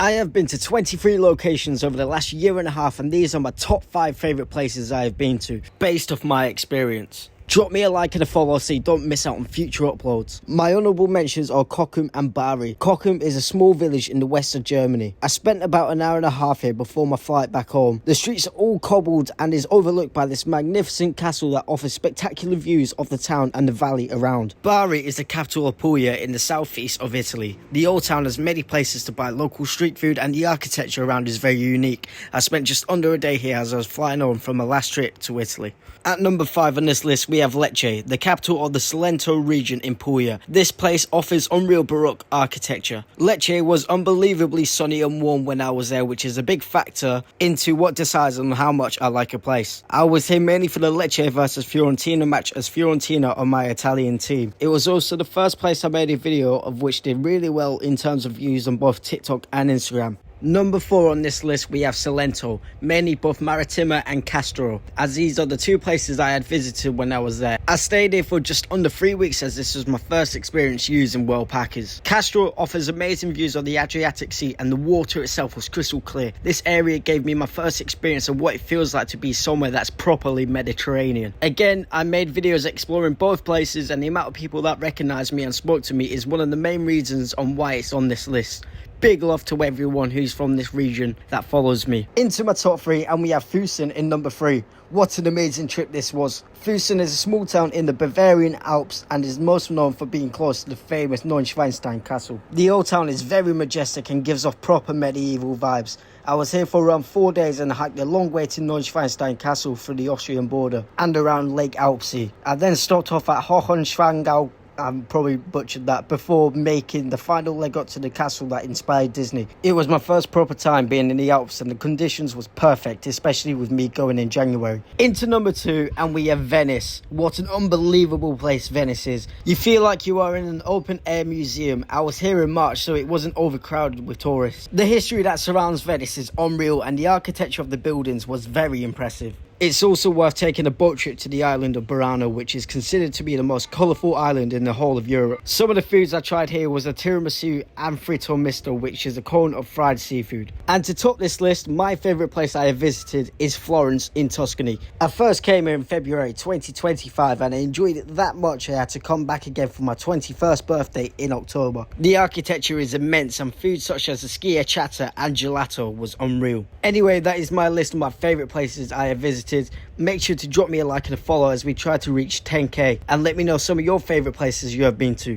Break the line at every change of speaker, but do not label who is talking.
I have been to 23 locations over the last year and a half, and these are my top 5 favourite places I have been to, based off my experience. Drop me a like and a follow so you don't miss out on future uploads. My honourable mentions are Cochem and Bari. Cochem is a small village in the west of Germany. I spent about an hour and a half here before my flight back home. The streets are all cobbled and is overlooked by this magnificent castle that offers spectacular views of the town and the valley around. Bari is the capital of Puglia in the southeast of Italy. The old town has many places to buy local street food and the architecture around is very unique. I spent just under a day here as I was flying home from my last trip to Italy. At number 5 on this list we have Lecce, the capital of the Salento region in Puglia. This place offers unreal Baroque architecture. Lecce was unbelievably sunny and warm when I was there, which is a big factor into what decides on how much I like a place. I was here mainly for the Lecce versus Fiorentina match, as Fiorentina are my Italian team. It was also the first place I made a video of which did really well in terms of views on both TikTok and Instagram. Number 4 on this list we have Salento, mainly both Marittima and Castro, as these are the 2 places I had visited when I was there. I stayed here for just under 3 weeks as this was my first experience using World Packers. Castro offers amazing views of the Adriatic Sea and the water itself was crystal clear. This area gave me my first experience of what it feels like to be somewhere that's properly Mediterranean. Again, I made videos exploring both places and the amount of people that recognised me and spoke to me is one of the main reasons on why it's on this list. Big love to everyone who's from this region that follows me. Into my top 3 and we have Fussen in number 3. What an amazing trip this was. Fussen is a small town in the Bavarian Alps and is most known for being close to the famous Neuschwanstein castle. The old town is very majestic and gives off proper medieval vibes. I was here for around 4 days and hiked a long way to Neuschwanstein castle through the Austrian border and around Lake Alpsee. I then stopped off at Hohenschwangau, I probably butchered that, before making the final leg up to the castle that inspired Disney. It was my first proper time being in the Alps and the conditions was perfect, especially with me going in January. Into number 2 and we have Venice. What an unbelievable place Venice is. You feel like you are in an open air museum. I was here in March so it wasn't overcrowded with tourists. The history that surrounds Venice is unreal and the architecture of the buildings was very impressive. It's also worth taking a boat trip to the island of Burano, which is considered to be the most colourful island in the whole of Europe. Some of the foods I tried here was a tiramisu and fritto misto, which is a cone of fried seafood. And to top this list, my favourite place I have visited is Florence in Tuscany. I first came here in February 2025 and I enjoyed it that much I had to come back again for my 21st birthday in October. The architecture is immense and food such as the schiacciata and gelato was unreal. Anyway, that is my list of my favourite places I have visited. Make sure to drop me a like and a follow as we try to reach 10k and let me know some of your favourite places you have been to.